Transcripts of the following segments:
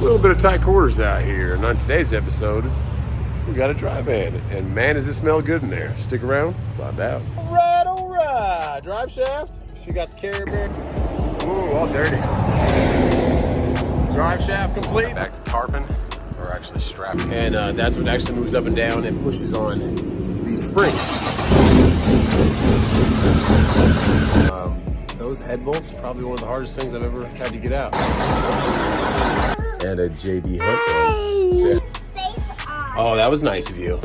little bit of tight quarters out here. And on today's episode, we got a dry van. And man, does it smell good in there. Stick around, find out. All right. Drive shaft. She got the carrier bear. Ooh, all dirty. Drive shaft complete. Back to tarping, or actually strapping. And that's what actually moves up and down and pushes on the spring. Those head bolts are probably one of the hardest things I've ever had to get out. And a JB Hunt one. Oh, that was nice of you.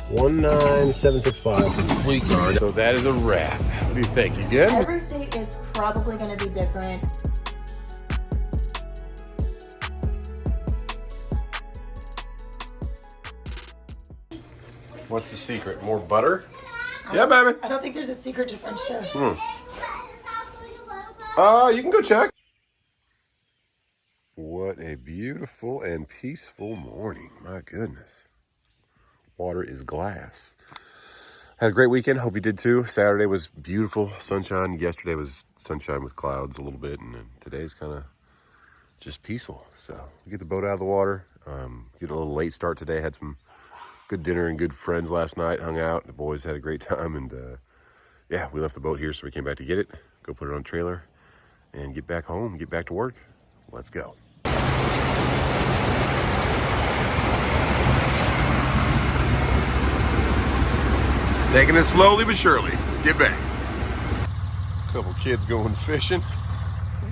19765 for Fleet Guard. So that is a wrap. What do you think? You good? Every state is probably going to be different. What's the secret? More butter? Yeah, baby. I don't think there's a secret to French toast. You can go check. What a beautiful and peaceful morning. My goodness. Water is glass. Had a great weekend. Hope you did too. Saturday was beautiful. Sunshine. Yesterday was sunshine with clouds a little bit. And then today's kind of just peaceful. So we get the boat out of the water. Get a little late start today. Had some good dinner and good friends last night. Hung out. The boys had a great time. And yeah, we left the boat here, so we came back to get it. Go put it on a trailer and get back home. Get back to work. Let's go. Taking it slowly but surely. Let's get back. Couple kids going fishing.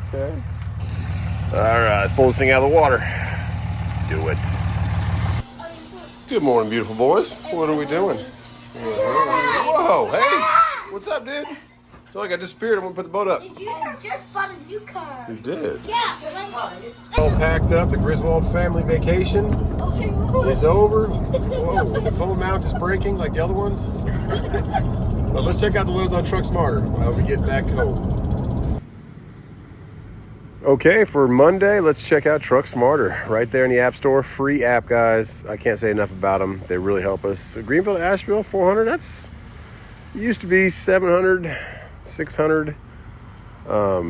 Okay. All right, let's pull this thing out of the water. Let's do it. Good morning, beautiful boys. What are we doing? Whoa, hey. What's up, dude? It's like I disappeared. I'm gonna put the boat up. You just bought a new car. You did? Yeah. All packed up. The Griswold family vacation is over. Whoa, the full amount is breaking like the other ones. Well, let's check out the loads on Truck Smarter while we get back home. Okay, for Monday, let's check out Truck Smarter. Right there in the App Store. Free app, guys. I can't say enough about them. They really help us. Greenville to Asheville, 400. That's used to be 700, 600. But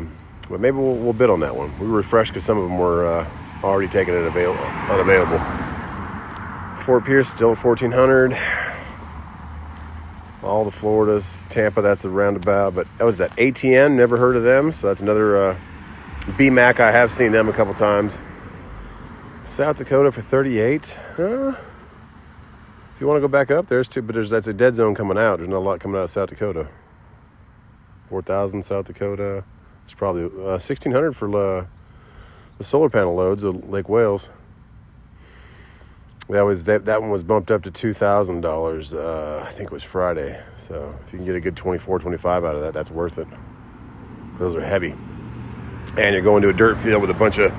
maybe we'll bid on that one. We refreshed because some of them were already taken and unavailable. Fort Pierce still at 1400. All the Floridas, Tampa, that's a roundabout. But that was that ATN. Never heard of them. So that's another BMAC. I have seen them a couple times. South Dakota for 38. If you want to go back up, there's two. But that's a dead zone coming out. There's not a lot coming out of South Dakota. 4,000 South Dakota. It's probably 1,600 for the solar panel loads of Lake Wales. That one was bumped up to $2,000. I think it was Friday. So if you can get a good 24, 25 out of that, that's worth it. Those are heavy. And you're going to a dirt field with a bunch of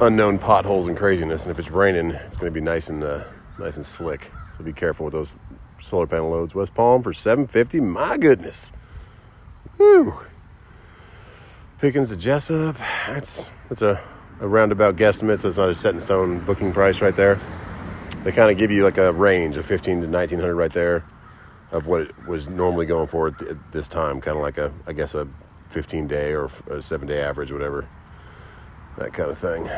unknown potholes and craziness. And if it's raining, it's going to be nice and slick. So be careful with those solar panel loads. West Palm for $750. My goodness. Whew. Pickens to Jessup. That's a roundabout guesstimate, so it's not a set in stone booking price right there. They kind of give you like a range of 1,500 to 1,900 right there of what it was normally going for at this time. Kind of like a 15-day or a 7-day average, whatever. That kind of thing.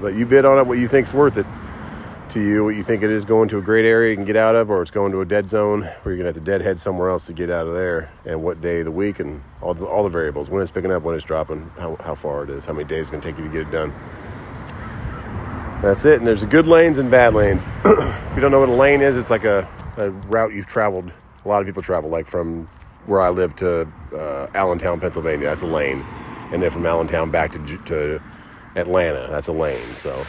But you bid on it, what you think's worth it to you, what you think it is going to a great area you can get out of, or it's going to a dead zone where you're going to have to deadhead somewhere else to get out of there, and what day of the week, and all the variables, when it's picking up, when it's dropping, how far it is, how many days it's going to take you to get it done. That's it. And there's good lanes and bad lanes. If you don't know what a lane is, it's like a route you've traveled. A lot of people travel, like from where I live to Allentown, Pennsylvania. That's a lane. And then from Allentown back to Atlanta, that's a lane. So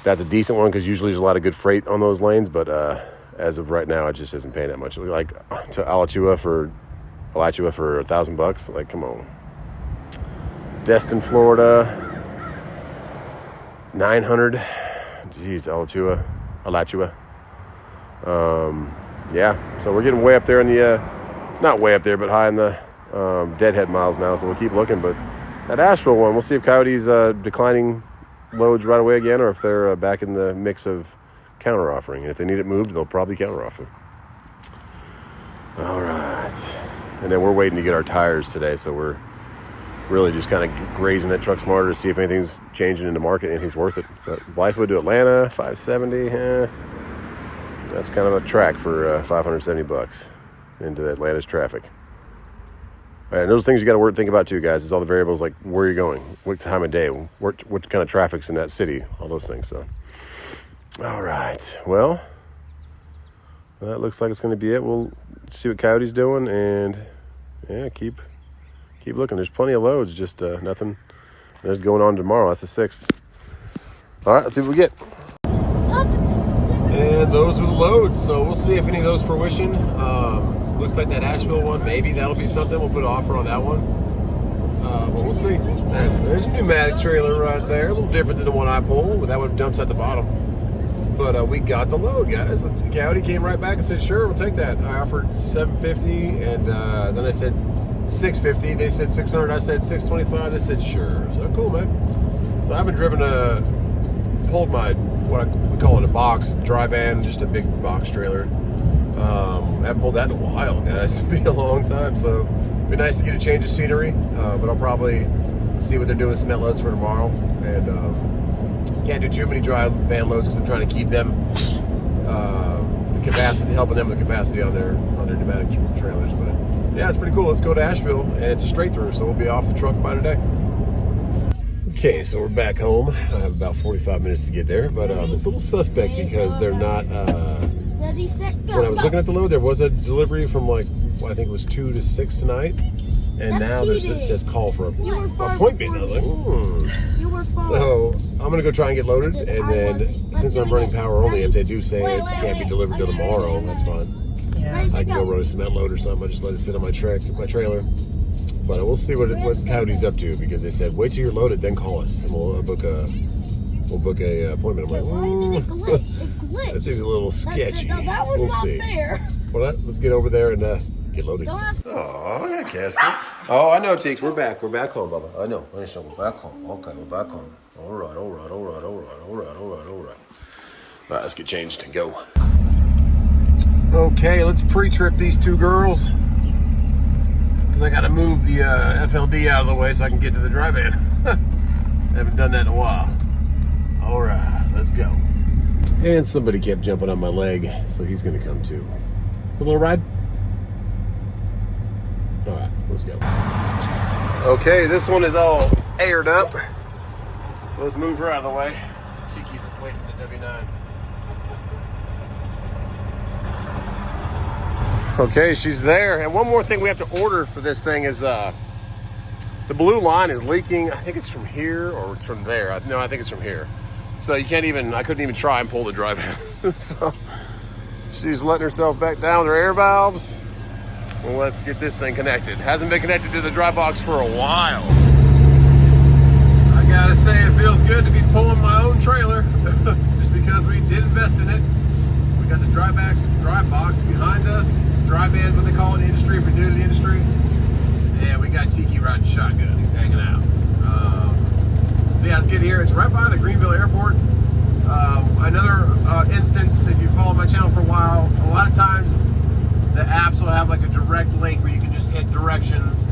that's a decent one because usually there's a lot of good freight on those lanes. But as of right now, it just isn't paying that much. Like to Alachua for $1,000. Like, come on. Destin, Florida, 900. Jeez, Alachua. Yeah, so we're getting way up there in the, not way up there, but high in the deadhead miles now. So we'll keep looking. But that Asheville one, we'll see if Coyote's declining loads right away again, or if they're back in the mix of counter-offering. And if they need it moved, they'll probably counter-offer. All right. And then we're waiting to get our tires today, so we're really just kind of grazing that truck smarter to see if anything's changing in the market, anything's worth it. But Blythewood to Atlanta, 570. That's kind of a track for $570 into Atlanta's traffic. All right, and those things you got to think about too, guys. Is all the variables like where you're going, what time of day, what kind of traffic's in that city, all those things. So, all right, well, that looks like it's going to be it. We'll see what Coyote's doing, and yeah, keep looking. There's plenty of loads, just nothing. There's going on tomorrow. That's the 6th. All right, let's see what we get. And those are the loads, so we'll see if any of those fruition. Looks like that Asheville one, maybe that'll be something. We'll put an offer on that one. But we'll see. There's a pneumatic trailer right there, a little different than the one I pulled. That one dumps at the bottom. But we got the load, guys. The Coyote came right back and said, sure, we'll take that. I offered $750, and then I said $650. They said $600. I said $625. They said, sure. So cool, man. So I haven't pulled my, we call it a box dry van, just a big box trailer. I haven't pulled that in a while, guys. It's been a long time, so it'd be nice to get a change of scenery. But I'll probably see what they're doing with cement loads for tomorrow. And can't do too many dry van loads because I'm trying to keep them the capacity, helping them with the capacity on their pneumatic trailers. But yeah, it's pretty cool. Let's go to Asheville, and it's a straight through, so we'll be off the truck by today. Okay, so we're back home. I have about 45 minutes to get there, but it's a little suspect because they're not. Ready, set, go. When I was looking at the load, there was a delivery from I think it was 2 to 6 tonight, and now it says call for appointment. I was like, You were far. So I'm gonna go try and get loaded, and then since I'm running power only, if they do say it can't be delivered till tomorrow, that's fine. I can go run a cement load or something. I just let it sit on my trailer. But we'll see what Coyote's up to, because they said wait till you're loaded, then call us, and we'll book a appointment. I'm like, It glitched. that seems a little sketchy. That was We'll not see. fair. Well, let's get over there and get loaded. Don't ask. Oh, yeah, Casper. Oh, I know, Teeks. We're back. We're back home, Bubba. I know. We're back home. Okay, we're back home. All right. All right, let's get changed and go. Okay, let's pre-trip these two girls. Because I got to move the FLD out of the way so I can get to the dry van. Haven't done that in a while. All right, let's go. And somebody kept jumping on my leg, so he's going to come too. A little ride? All right, let's go. Okay, this one is all aired up. So let's move her out of the way. Tiki's waiting at W9. Okay, she's there. And one more thing we have to order for this thing is the blue line is leaking. I think it's from here or it's from there. No, I think it's from here. So I couldn't even try and pull the drive in. So she's letting herself back down with her air valves. Well, let's get this thing connected. Hasn't been connected to the dry box for a while. I gotta say, it feels good to be pulling my own trailer, just because we did invest in it. We got the dry box behind us. Dry van's what they call it in the industry, if you're new to the industry. And we got Tiki riding shotgun. He's hanging out. So yeah, let's get here. It's right by the Greenville Airport. Another instance, if you follow my channel for a while, a lot of times the apps will have like a direct link where you can just hit directions,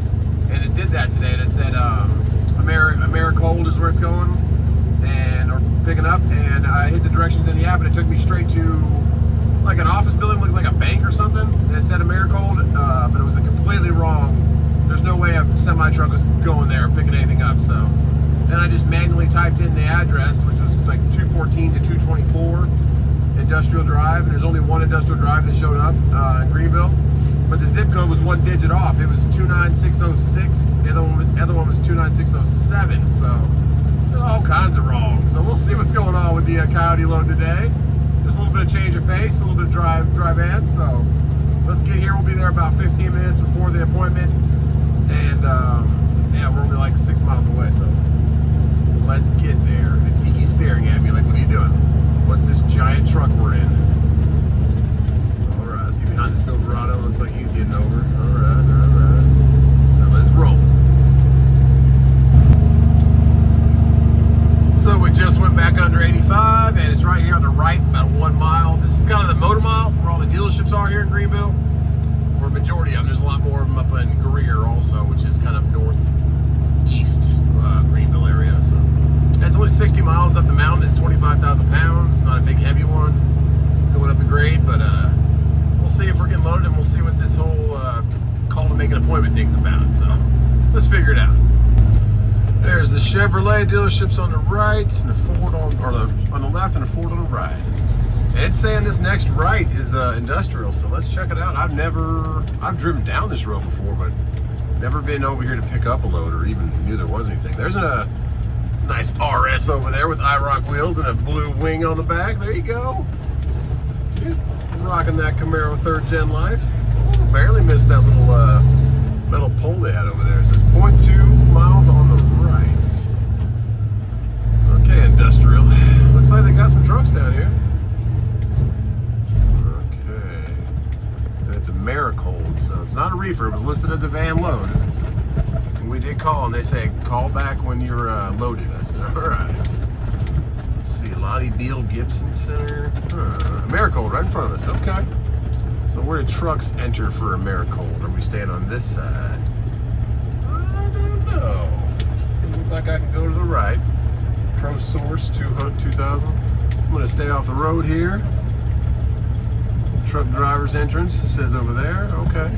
and it did that today. And it said Americold is where it's going, or picking up, and I hit the directions in the app, and it took me straight to like an office building, looked like a bank or something, and it said Americold, but it was completely wrong. There's no way a semi-truck was going there picking anything up, so then I just manually typed in the address, which was like 214 to 224 Industrial Drive, and there's only one Industrial Drive that showed up in Greenville, but the zip code was 1 digit off. It was 29606, the other one was 29607, so all kinds of wrong. So we'll see what's going on with the Coyote load today. Just a little bit of change of pace, a little bit of drive in, so let's get here. We'll be there about 15 minutes before the appointment, and yeah, we're only like 6 miles away, so let's get there. And Tiki's staring at me like, what are you doing? What's this giant truck we're in? All right, let's get behind the Silverado. Looks like he's getting over. All right. Now let's roll. So we just went back under 85, and it's right here on the right, about 1 mile. This is kind of the motor mile, where all the dealerships are here in Greenville. Or a majority of them. There's a lot more of them up in Greer also, which is kind of east Greenville area. So it's only 60 miles up the mountain. It's 25,000 pounds. It's not a big heavy one going up the grade, but we'll see if we're getting loaded, and we'll see what this whole call to make an appointment thing's about. So let's figure it out. There's the Chevrolet dealerships on the right, and the Ford on the left, and the Ford on the right. And it's saying this next right is industrial, so let's check it out. I've driven down this road before, but never been over here to pick up a load or even knew there was anything. There's a nice RS over there with IROC wheels and a blue wing on the back. There you go. He's rocking that Camaro 3rd Gen Life. Oh, barely missed that little metal pole they had over there. It says 0.2 miles on the right. Okay, industrial. Looks like they got some trucks down here. Okay. And it's a Maricold, so it's not a reefer. It was listed as a van load. And we did call, and they say call back when you're loaded. I said, all right. Let's see, Lottie Beal Gibson Center. Maricold right in front of us. Okay. So where do trucks enter for a Maricold? Are we staying on this side? I don't know. It looks like I can go to the right. Pro Source 2000. I'm going to stay off the road here. Truck driver's entrance, it says over there. Okay.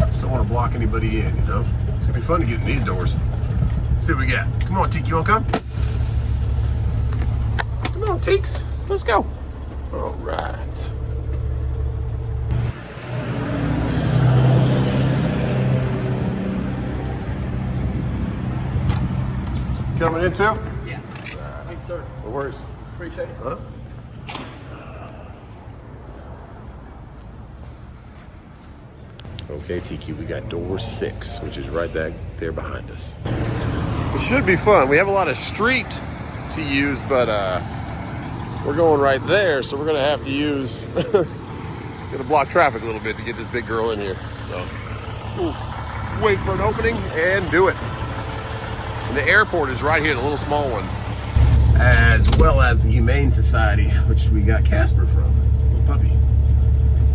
Just don't want to block anybody in, you know? It's going to be fun to get in these doors. Let's see what we got. Come on, Teek, you want to come? Come on, Teeks. Let's go. All right. Coming in too? Yeah. Thanks, sir. No worries. Appreciate it. Huh? Okay, Tiki, we got door 6, which is right there behind us. It should be fun. We have a lot of street to use, but we're going right there, so we're gonna have to use, gonna block traffic a little bit to get this big girl in here. So, wait for an opening and do it. And the airport is right here, the little small one, as well as the Humane Society, which we got Casper from, little puppy.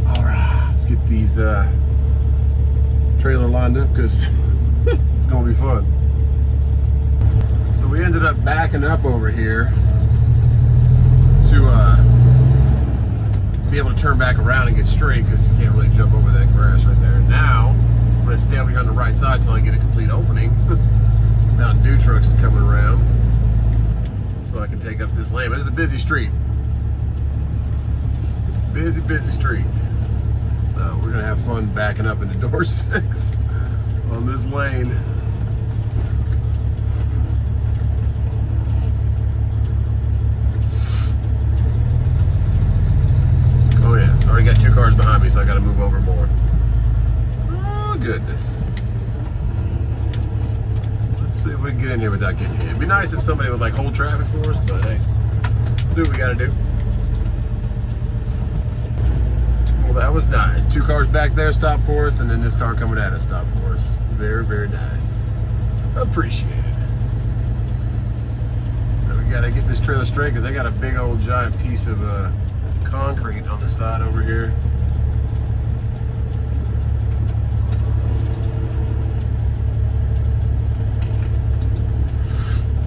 All right, let's get these trailer lined up because it's gonna be fun. So we ended up backing up over here to be able to turn back around and get straight because you can't really jump over that grass right there. Now I'm gonna stay over here on the right side till I get a complete opening. Mountain Dew trucks coming around, so I can take up this lane. But it's a busy street. Busy street. So we're gonna have fun backing up into door 6 on this lane. Oh yeah, already got 2 cars behind me, so I gotta move over more. Oh goodness. Let's see if we can get in here without getting hit. It'd be nice if somebody would like hold traffic for us, but hey, do what we gotta do. Well, that was nice. 2 cars back there stopped for us, and then this car coming at us stopped for us. Very, very nice. Appreciate it. Now we gotta get this trailer straight because I got a big old giant piece of concrete on the side over here.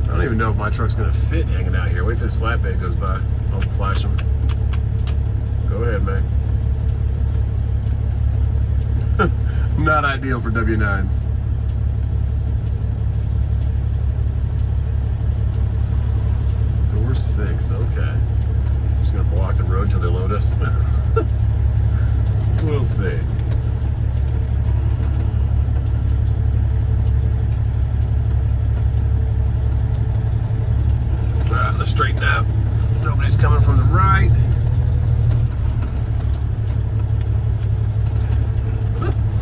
I don't even know if my truck's gonna fit hanging out here. Wait till this flatbed goes by. I'll flash them. Go ahead, man. Not ideal for W9s. Door 6, okay. Just gonna block the road till they load us. We'll see. Alright, let's straighten out. Nobody's coming from the right.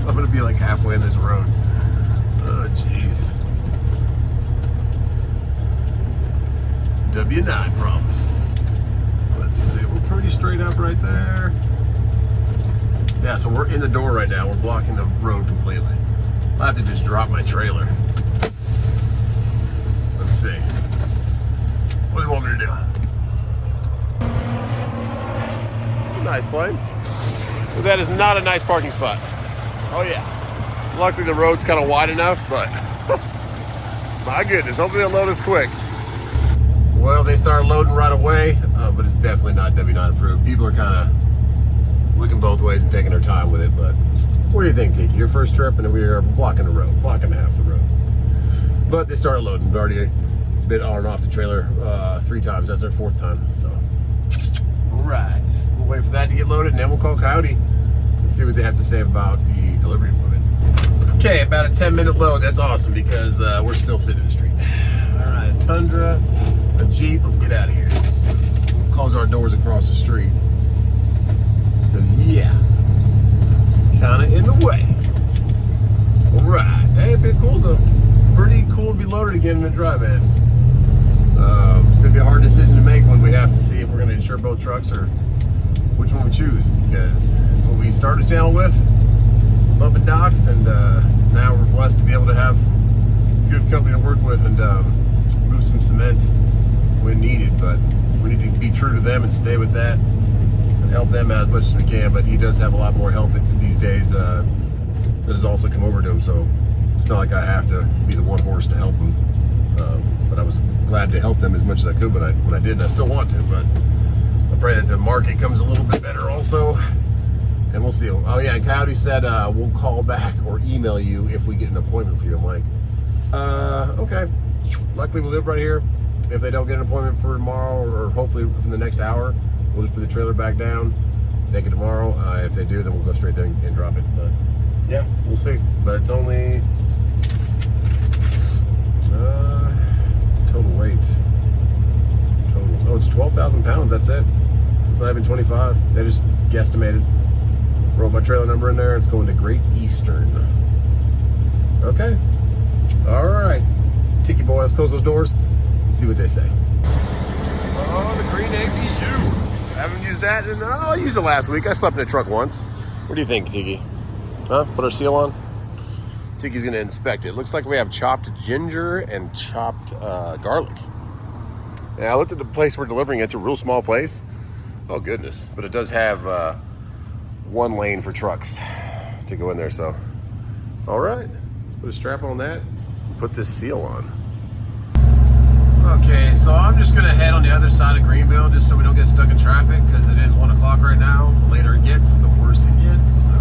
I'm gonna be like halfway in this road. Oh, jeez. W9 promise. Let's see, we're pretty straight up right there. Yeah, so we're in the door right now. We're blocking the road completely. I'll have to just drop my trailer. Let's see. What do you want me to do? Nice plane. But that is not a nice parking spot. Oh yeah. Luckily the road's kind of wide enough, but My goodness, hopefully they'll load us quick. Well, they started loading right away, but it's definitely not W9 approved. People are kind of looking both ways and taking their time with it, but what do you think, Tiki? Your first trip, and we are blocking the road, blocking half the road. But they started loading. We've already been on and off the trailer 3 times. That's our 4th time, so. All right, we'll wait for that to get loaded, and then we'll call Coyote and see what they have to say about the delivery equipment. Okay, about a 10-minute load. That's awesome because we're still sitting in the street. All right, a Tundra, a Jeep. Let's get out of here. Close our doors across the street. Because, yeah, kind of in the way. All right. Hey, big cool stuff. Pretty cool to be loaded again in the drive in. It's going to be a hard decision to make when we have to see if we're going to insure both trucks or which one we choose, because this is what we started the channel with, bumping docks, and now we're blessed to be able to have good company to work with and move some cement when needed. But we need to be true to them and stay with that and help them out as much as we can. But he does have a lot more help these days that has also come over to him, so it's not like I have to be the one horse to help him. But I was glad to help them as much as I could when I did, and I still want to. But I pray that the market comes a little bit better also, and we'll see. Oh yeah, and Coyote said we'll call back or email you if we get an appointment for you. I'm like, okay. Luckily we live right here. If they don't get an appointment for tomorrow, or hopefully from the next hour, we'll just put the trailer back down, take it tomorrow. If they do, then we'll go straight there and drop it. But yeah, we'll see. But it's only it's total weight. Oh, it's 12,000 pounds. That's it. It's not even 25. They just guesstimated. Wrote my trailer number in there. It's going to Great Eastern. Okay. All right. Tiki boy, let's close those doors and see what they say. Oh, the green APU. I haven't used that in, I used it last week. I slept in the truck once. What do you think, Tiki? Huh? Put our seal on? Tiki's gonna inspect it. Looks like we have chopped ginger and chopped garlic. And I looked at the place we're delivering. It's a real small place. Oh goodness. But it does have 1 lane for trucks to go in there, so. All right, let's put a strap on that and put this seal on. Okay, so I'm just gonna head on the other side of Greenville just so we don't get stuck in traffic, because it is 1 o'clock right now. The later it gets, the worse it gets. So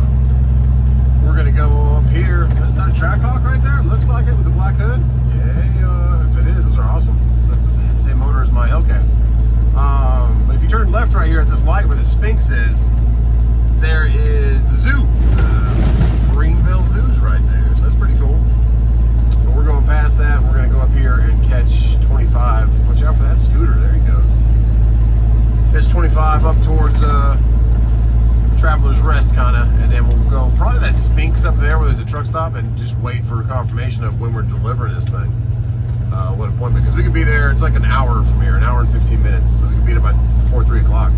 we're gonna go up here. Is that a Trackhawk right there? It looks like it with the black hood. Yeah, if it is, those are awesome. So that's the same motor as my Hellcat. But if you turn left right here at this light where the Sphinx is, there is the zoo. Greenville Zoo's right there. So that's pretty cool. So we're going past that, and we're gonna go up here and catch 25. Watch out for that scooter. There he goes. Catch 25 up towards Traveler's Rest, kind of, and then we'll go probably that Sphinx up there where there's a truck stop, and just wait for confirmation of when we're delivering this thing. What appointment? Because we could be there. It's like an hour from here, an hour and 15 minutes. So we could be there by before 3 o'clock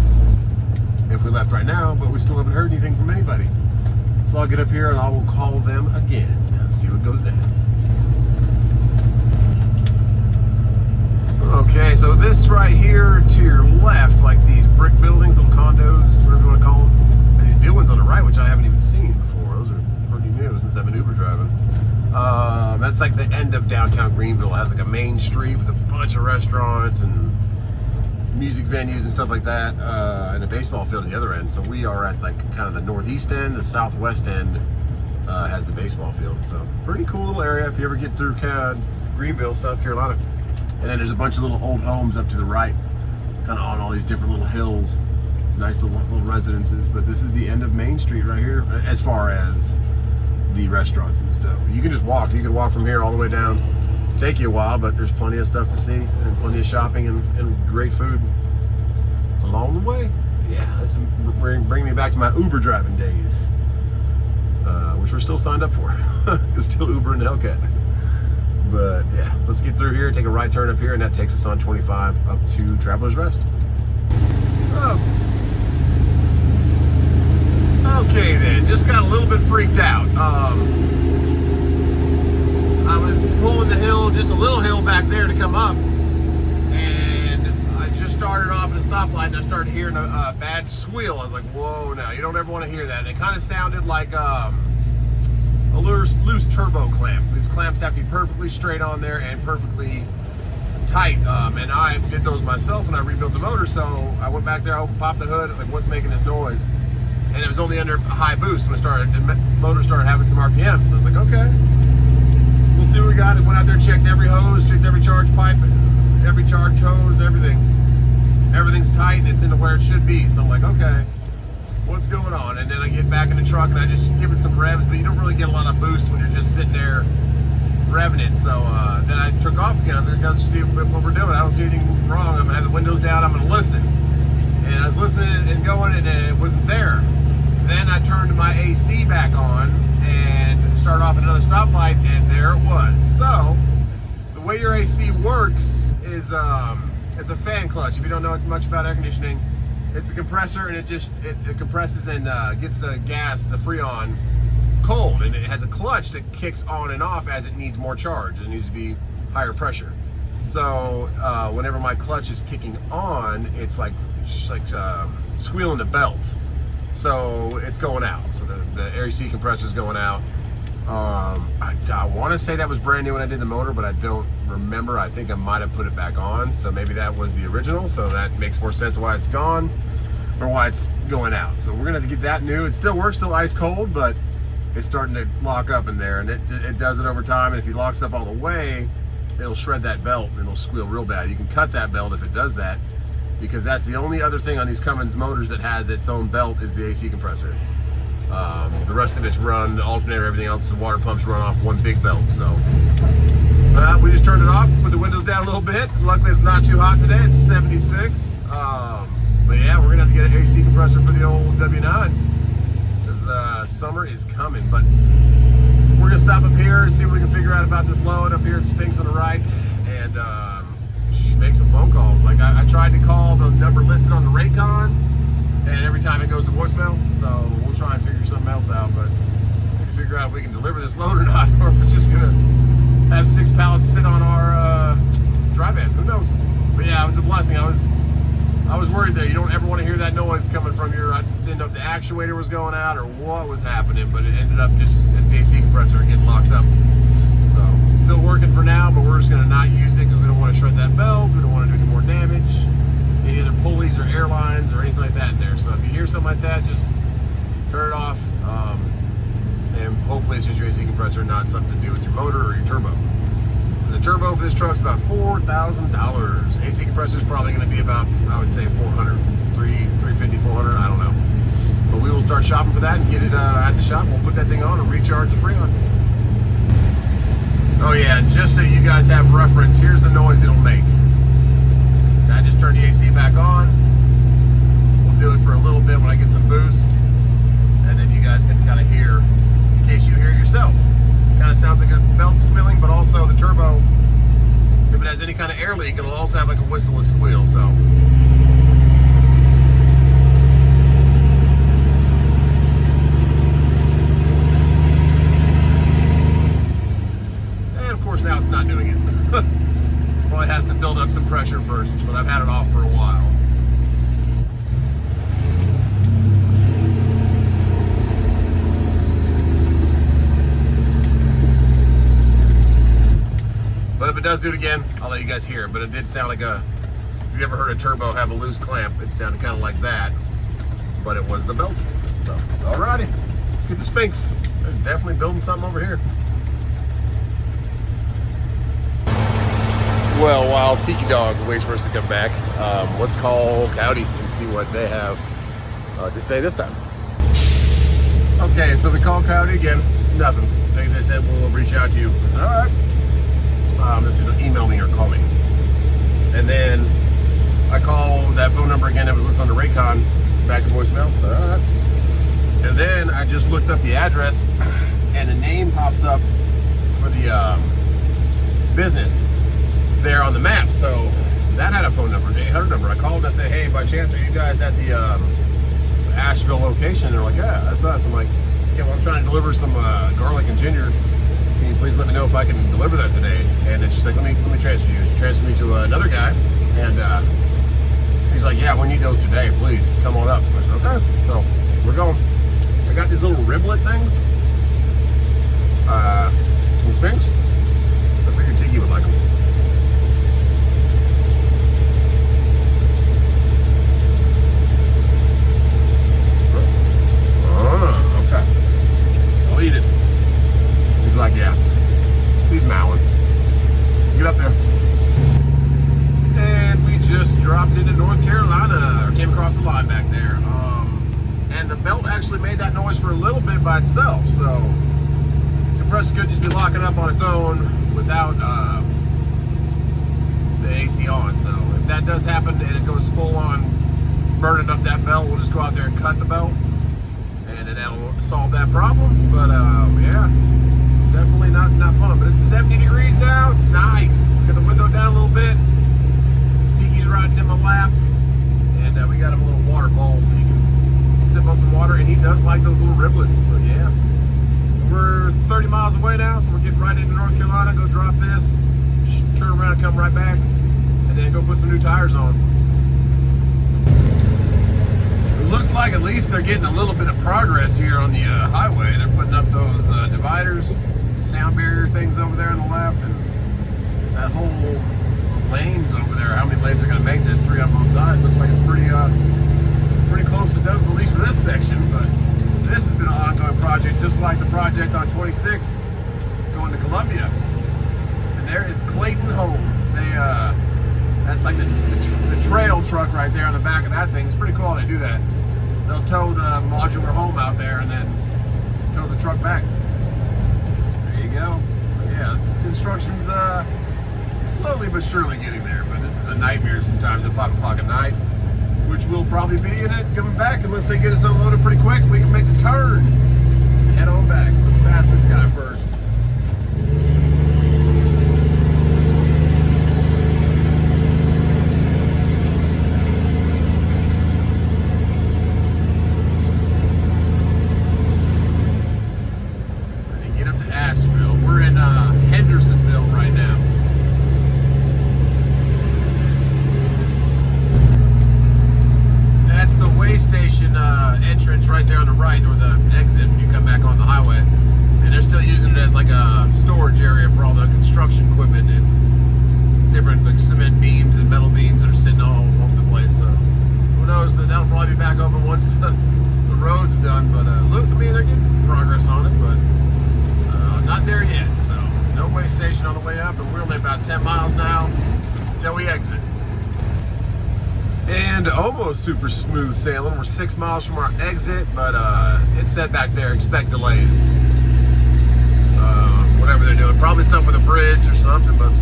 if we left right now. But we still haven't heard anything from anybody. So I'll get up here and I will call them again and see what goes in. Okay, so this right here to your left, like these brick buildings, little condos, whatever you want to call them, and these new ones on the right, which I haven't even seen before. Those are pretty new since I've been Uber driving. That's like the end of downtown Greenville. It has like a main street with a bunch of restaurants and music venues and stuff like that, and a baseball field at the other end. So we are at like kind of the northeast end. The southwest end has the baseball field. So pretty cool little area if you ever get through Greenville, South Carolina. And then there's a bunch of little old homes up to the right, kind of on all these different little hills. Nice little residences. But this is the end of Main Street right here, as far as the restaurants and stuff. You can just walk. You can walk from here all the way down. Take you a while, but there's plenty of stuff to see and plenty of shopping and great food along the way. Yeah, this is bringing me back to my Uber driving days, which we're still signed up for. It's still Uber and Hellcat. But yeah, let's get through here, take a right turn up here, and that takes us on 25 up to Traveler's Rest. Oh. Okay then, just got a little bit freaked out. I was pulling the hill, just a little hill back there to come up, and I just started off at a stoplight and I started hearing a bad squeal. I was like, whoa, now you don't ever want to hear that. And it kind of sounded like loose turbo clamp. These clamps have to be perfectly straight on there and perfectly tight. And I did those myself when I rebuilt the motor. So I went back there, I popped the hood. I was like, what's making this noise? And it was only under high boost when the motor started having some RPM. So I was like, okay, we'll see what we got. And went out there, checked every hose, checked every charge pipe, every charge hose, everything. Everything's tight and it's into where it should be. So I'm like, okay, what's going on? And then I get back in the truck and I just give it some revs, but you don't really get a lot of boost when you're just sitting there revving it. So then I took off again. I was like, let's see what we're doing. I don't see anything wrong. I'm gonna have the windows down. I'm gonna listen. And I was listening and going, and it wasn't there. Then I turned my AC back on and started off at another stoplight, and there it was. So the way your AC works is it's a fan clutch. If you don't know much about air conditioning, it's a compressor, and it compresses and gets the gas, the Freon, cold, and it has a clutch that kicks on and off as it needs more charge. It needs to be higher pressure. So whenever my clutch is kicking on, it's like squealing the belt. So it's going out. So the AC compressor is going out. I want to say that was brand new when I did the motor, but I don't remember. I think I might have put it back on. So maybe that was the original. So that makes more sense why it's gone or why it's going out. So we're going to have to get that new. It still works, still ice cold, but it's starting to lock up in there. And it does it over time. And if it locks up all the way, it'll shred that belt and it'll squeal real bad. You can cut that belt if it does that, because that's the only other thing on these Cummins motors that has its own belt is the AC compressor. The rest of it's run, the alternator, everything else, the water pumps run off one big belt. So we just turned it off, put the windows down a little bit. Luckily it's not too hot today, it's 76. But yeah, we're gonna have to get an AC compressor for the old W9 because the summer is coming. But we're gonna stop up here and see what we can figure out about this load up here at Spinks on the right, and make some phone calls. Like I tried to call the number listed on the Raycon, and every time it goes to voicemail. So we'll try and figure something else out, but we can figure out if we can deliver this load or not, or if it's just gonna have 6 pallets sit on our dry van. Who knows? But yeah, it was a blessing. I was worried there. You don't ever want to hear that noise coming from your. I didn't know if the actuator was going out or what was happening, but it ended up just as the AC compressor getting locked up. So it's still working for now, but we're just gonna not use it because we don't want to shred that belt. We don't want to do any more damage to any other pulleys or airlines or anything like that in there. So if you hear something like that, just turn it off. And hopefully it's just your AC compressor, not something to do with your motor or your turbo. The turbo for this truck is about $4,000. AC compressor is probably going to be about, I would say, $400, $350, $400. I don't know. But we will start shopping for that and get it at the shop. We'll put that thing on and recharge the Freon. Oh yeah, and just so you guys have reference, here's the noise it'll make. I just turn the AC back on. We'll do it for a little bit when I get some boost, and then you guys can kind of hear, in case you hear it yourself. Kind of sounds like a belt squealing, but also the turbo, if it has any kind of air leak, it'll also have like a whistle and squeal. So and of course now it's not doing it. Probably has to build up some pressure first, but I've had it off for a while. But if it does do it again, I'll let you guys hear it. But it did sound like if you ever heard a turbo have a loose clamp, it sounded kind of like that. But it was the belt. So, alrighty. Let's get the Spinks. They're definitely building something over here. Well, while Tiki Dog waits for us to come back, let's call Cowdy and see what they have to say this time. Okay, so we called Cowdy again. Nothing. They said, we'll reach out to you. I said, alright. Let's either email me or call me. And then I called that phone number again that was listed on the Raycon, back to voicemail. So, all right. And then I just looked up the address, and the name pops up for the business there on the map. So that had a phone number, it's an 800 number. I called and I said, hey, by chance, are you guys at the Asheville location? They're like, yeah, that's us. I'm like, okay, well, I'm trying to deliver some garlic and ginger. Can you please let me know if I can deliver that today? And then she's like, let me transfer you. She transferred me to another guy, and he's like, yeah, we need those today. Please come on up. I said, okay. So we're going. I got these little riblet things. Some Springs. I figured Tiki would like them. Oh, okay. I'll eat it. He's like, yeah. He's mowing. Let's get up there. And we just dropped into North Carolina, or came across the line back there. And the belt actually made that noise for a little bit by itself, so compressor could just be locking up on its own without the AC on. So if that does happen and it goes full on burning up that belt, we'll just go out there and cut the belt, and then that'll solve that problem. But yeah, definitely not fun. But it's 70 degrees now. It's nice. Got the window down a little bit. Tiki's riding in my lap, and we got him a little water bowl so he can sip on some water, and he does like those little riblets. So yeah, we're 30 miles away now, so we're getting right into North Carolina. Go drop this, turn around and come right back, and then go put some new tires on. It looks like at least they're getting a little bit of progress here on the highway. They're putting up those dividers, sound barrier things over there on the left, and that whole lanes over there. How many lanes are going to make this? 3 on both sides. Looks like it's pretty close to done, at least for this section. But this has been an ongoing project, just like the project on 26 going to Columbia. And there is Clayton Homes. They that's like the trail truck right there on the back of that thing. It's pretty cool how they do that. They'll tow the modular home out there and then tow the truck back. There you go. But yeah, construction's slowly but surely getting there. But this is a nightmare sometimes at 5 o'clock at night, which we'll probably be in it coming back unless they get us unloaded pretty quick. We can make the turn and head on back. Let's pass this guy first. Ready to get up to Asheville. We're in Hendersonville right now. That's the way station entrance right there on the right, or the exit when you come back on the highway. And they're still using it as like a storage area for all the construction equipment and different like cement beams and metal beams that are sitting all over the place. So who knows, that'll probably be back open once the road's done. But look, I mean, they're getting progress on it, but not there yet. So no way station on the way up, and we're only about 10 miles now until we exit. And almost super smooth sailing. We're 6 miles from our exit, but it said back there, expect delays. Whatever they're doing, probably something with a bridge or something, but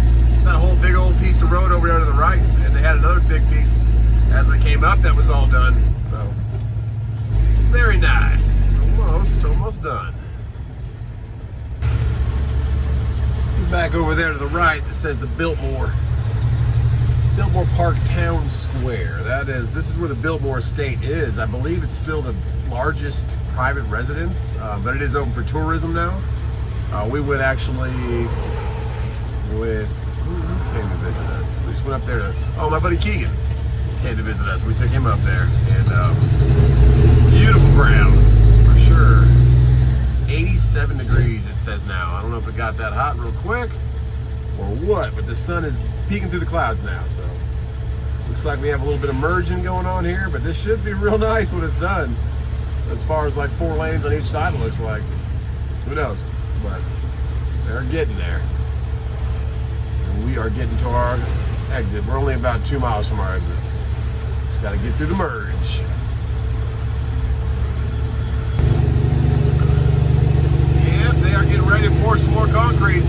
that whole big old piece of road over there to the right, and they had another big piece as we came up that was all done. So, very nice. Almost done. See back over there to the right, it says the Biltmore Park Town Square. This is where the Biltmore Estate is. I believe it's still the largest private residence, but it is open for tourism now. We went actually with, who came to visit us? We just went up there to, my buddy Keegan came to visit us. We took him up there, and beautiful grounds for sure. 87 degrees it says now. I don't know if it got that hot real quick or what, but the sun is peeking through the clouds now, so looks like we have a little bit of merging going on here, but this should be real nice when it's done. As far as like 4 lanes on each side, it looks like. Who knows? But they're getting there. And we are getting to our exit. We're only about 2 miles from our exit. Just got to get through the merge. Yep, they are getting ready to pour some more concrete.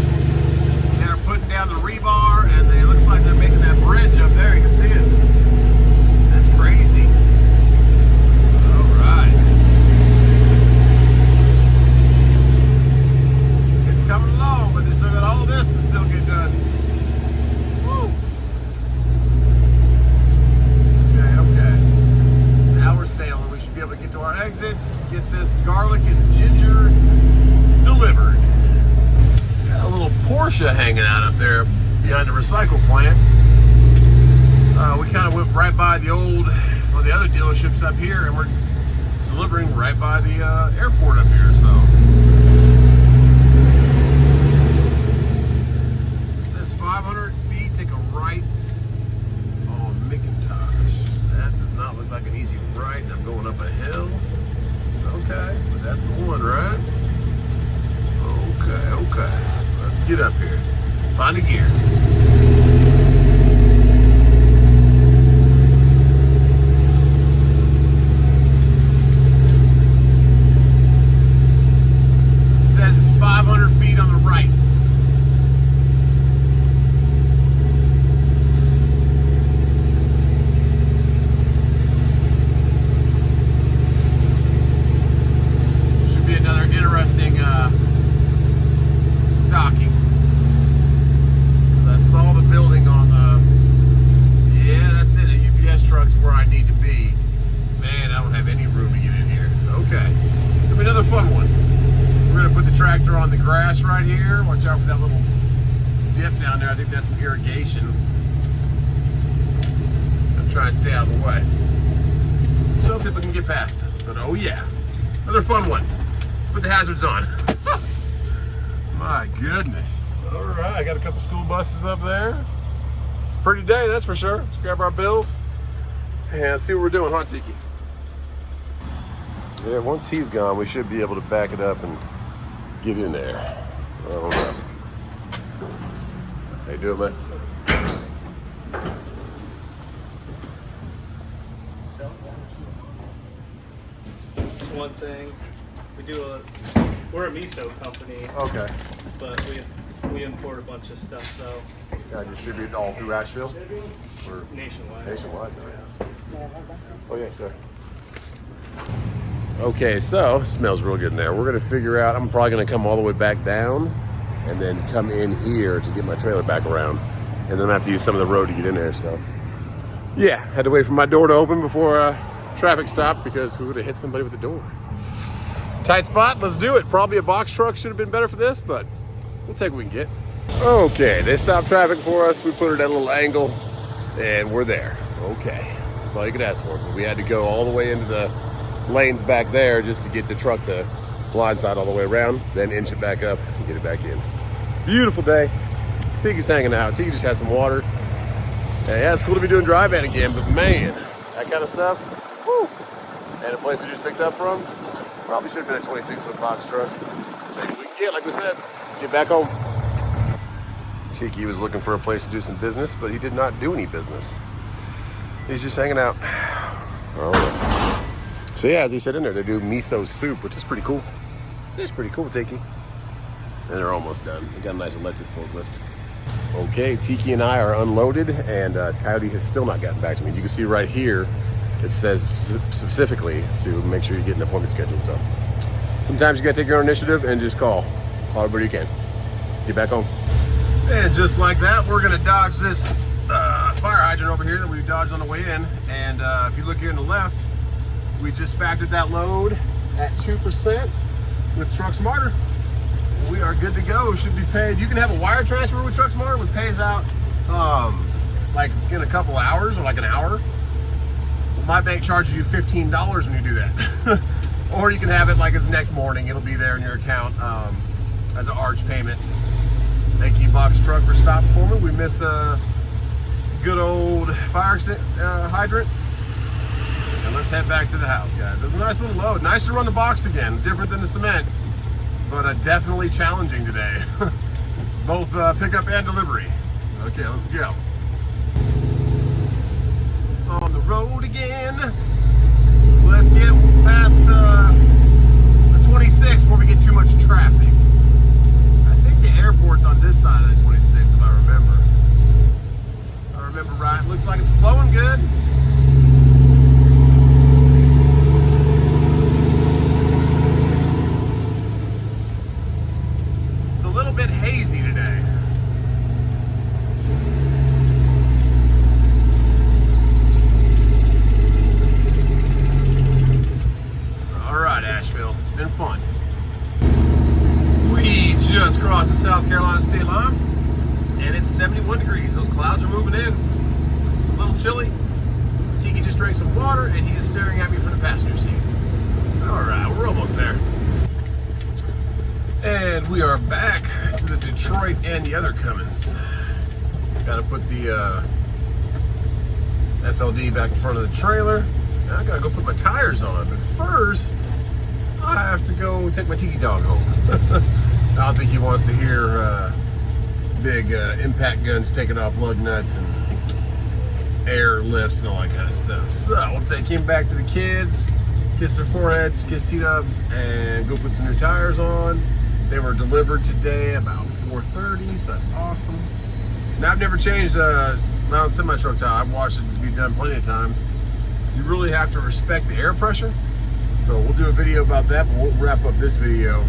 They're putting down the rebar, and it looks like they're making that bridge up there. You can see it. That's crazy. All right. It's coming along, but they still got all this to still get done. Woo. Okay. Now we're sailing. We should be able to get to our exit, get this garlic and ginger delivered. Got a little Porsche hanging out up there behind the recycle plant. We kind of went right by the the other dealerships up here, and we're delivering right by the airport up here. So 500 feet, take a right on McIntosh. That does not look like an easy right. I'm going up a hill. Okay, but that's the one, right? Okay. Let's get up here. Find a gear. It says it's 500 feet on the right. Should be another interesting docking. I saw the building on the, yeah, that's it. The UPS truck's where I need to be. Man, I don't have any room to get in here. Okay, it's gonna be another fun one. We're gonna put the tractor on the grass right here. Watch out for that little dip down there. I think that's some irrigation. I'm trying to stay out of the way so people can get past us. But oh yeah, another fun one. Let's put the hazards on. My goodness. All right, got a couple school buses up there. Pretty day, that's for sure. Let's grab our bills and see what we're doing, huh, Tiki? Yeah, once he's gone, we should be able to back it up and get in there. I don't know. How you doing, man? Just one thing. We're a miso company, Okay. but we import a bunch of stuff, so Yeah, distribute all through Asheville? Or nationwide. nationwide? Oh yeah, sir. Okay, so smells real good in there. We're gonna figure out, I'm probably gonna come all the way back down and then come in here to get my trailer back around. And then I have to use some of the road to get in there, so. Yeah, had to wait for my door to open before traffic stopped because we would have hit somebody with the door. Tight spot, let's do it. Probably a box truck should have been better for this, but we'll take what we can get. Okay, they stopped traffic for us. We put it at a little angle and we're there. Okay, that's all you could ask for. But we had to go all the way into the lanes back there just to get the truck to blindside all the way around, then inch it back up and get it back in. Beautiful day. Tiki's hanging out. Tiki just had some water. Yeah, it's cool to be doing dry van again, but man, that kind of stuff, whew. And a place we just picked up from, probably should have been a 26-foot box truck. Take what we can get, like we said. Let's get back home. Tiki was looking for a place to do some business, but he did not do any business. He's just hanging out. All right. So yeah, as he said in there, they do miso soup, which is pretty cool. It's pretty cool, Tiki. And they're almost done. They got a nice electric forklift. Okay, Tiki and I are unloaded, and Coyote has still not gotten back to me. You can see right here, it says specifically to make sure you get an appointment scheduled. So sometimes you gotta take your own initiative and just call everybody you can. Let's get back home. And just like that, we're gonna dodge this fire hydrant over here that we dodged on the way in. And if you look here on the left, we just factored that load at 2% with Truck Smarter. We are good to go. Should be paid. You can have a wire transfer with Truck Smarter. It pays out like in a couple hours or like an hour. My bank charges you $15 when you do that. Or you can have it like it's next morning. It'll be there in your account as an arch payment. Thank you, Box Truck, for stopping for me. We missed the good old fire hydrant. And let's head back to the house, guys. It was a nice little load. Nice to run the box again. Different than the cement, but definitely challenging today. Both pickup and delivery. Okay, let's go. On the road again. Let's get past the 26 before we get too much traffic. I think the airport's on this side of the 26, if I remember. If I remember right. Looks like it's flowing good. It's a little bit hazy today. Asheville. It's been fun. We just crossed the South Carolina state line and it's 71 degrees. Those clouds are moving in. It's a little chilly. Tiki just drank some water and he is staring at me from the passenger seat. All right, we're almost there. And we are back to the Detroit and the other Cummins. Got to put the FLD back in front of the trailer. Now I gotta go put my tires on, but first I have to go take my tiki dog home. I don't think he wants to hear big impact guns taking off lug nuts and air lifts and all that kind of stuff. So we'll take him back to the kids, kiss their foreheads, kiss T-dubs, and go put some new tires on. They were delivered today about 4:30, so that's awesome. Now I've never changed mounted semi-truck tire. I've watched it be done plenty of times. You really have to respect the air pressure. So we'll do a video about that, but we'll wrap up this video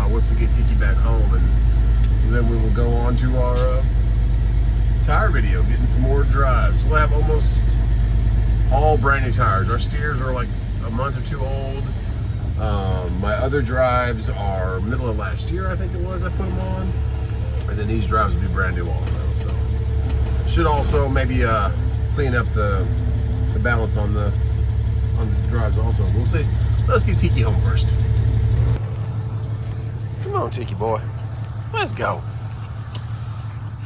once we get Tiki back home, and then we will go on to our tire video, getting some more drives. We'll have almost all brand new tires. Our steers are like a month or two old. My other drives are middle of last year, I think it was, I put them on. And then these drives will be brand new also. So should also maybe clean up the balance on the drives also. We'll see. Let's get Tiki home first. Come on, Tiki boy. Let's go.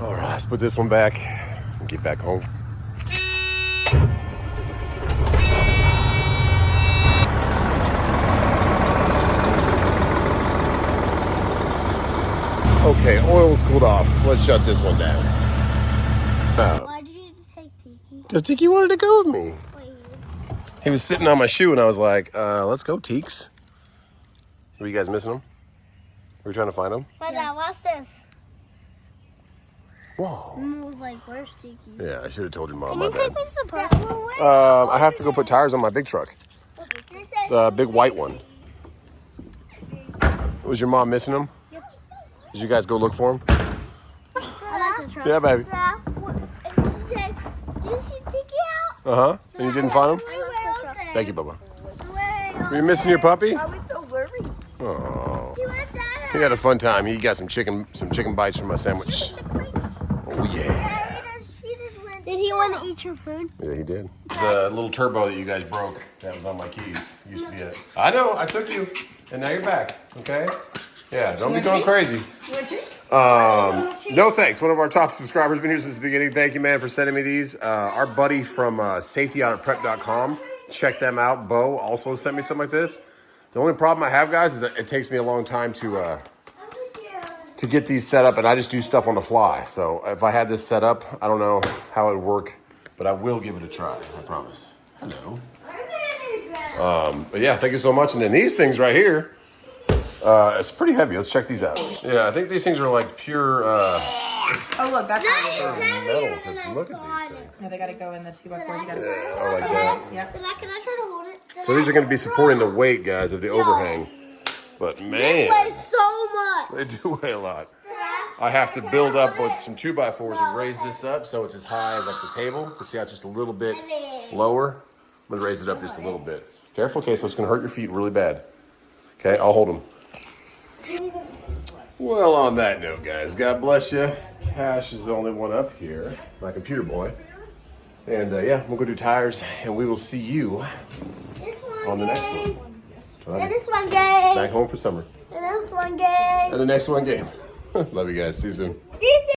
All right, let's put this one back and get back home. Okay, oil's cooled off. Let's shut this one down. Why did you just take Tiki? Because Tiki wanted to go with me. Wait. He was sitting on my shoe and I was like, let's go, Teeks. Were you guys missing him? Were you trying to find him? But Dad, what's this? Whoa. Mom was like, where's Tiki? Yeah, I should have told your mom. Can My you take bad. me to the park? I have to go put tires on my big truck. The big white one. Was your mom missing him? Yep. Did you guys go look for him? I like the truck. Yeah, baby. And she said, do you see Tiki out? Uh-huh. And you didn't find him? I love the truck. Thank you, Bubba. Were you missing your puppy? I was so worried. Oh. He went down. He had a fun time. He got some chicken bites from my sandwich. Oh yeah. Did he want to eat your food? Yeah, he did. The little turbo that you guys broke that was on my keys used to be it. I know, I took you, and now you're back. Okay? Yeah, don't be going crazy. No thanks. One of our top subscribers been here since the beginning. Thank you, man, for sending me these. Our buddy from safetyoutaprep.com. Check them out. Bo also sent me something like this. The only problem I have, guys, is that it takes me a long time to get these set up, and I just do stuff on the fly. So if I had this set up, I don't know how it would work, but I will give it a try. I promise. Hello. But yeah, thank you so much. And then these things right here, it's pretty heavy. Let's check these out. Yeah, I think these things are like pure Oh, look, that's how they go. metal. Because look at these things. Yeah, they gotta go in the 2x4s. You gotta Yeah, I like that. Yep. Can I try to hold it? So these are going to be supporting the weight, guys, of the overhang. But man, Weighs so much. they do weigh a lot. I have to build up with some 2x4s and raise this up so it's as high as like the table. You see how it's just a little bit lower? I'm going to raise it up just a little bit. Careful, okay, so it's going to hurt your feet really bad. Okay, I'll hold them. Well, on that note, guys, God bless you. Cash is the only one up here, my computer boy. And yeah, we'll go do tires, and we will see you on the next one. And this one game. Back home for summer. And this one game. And the next one game. Love you guys. See you soon. This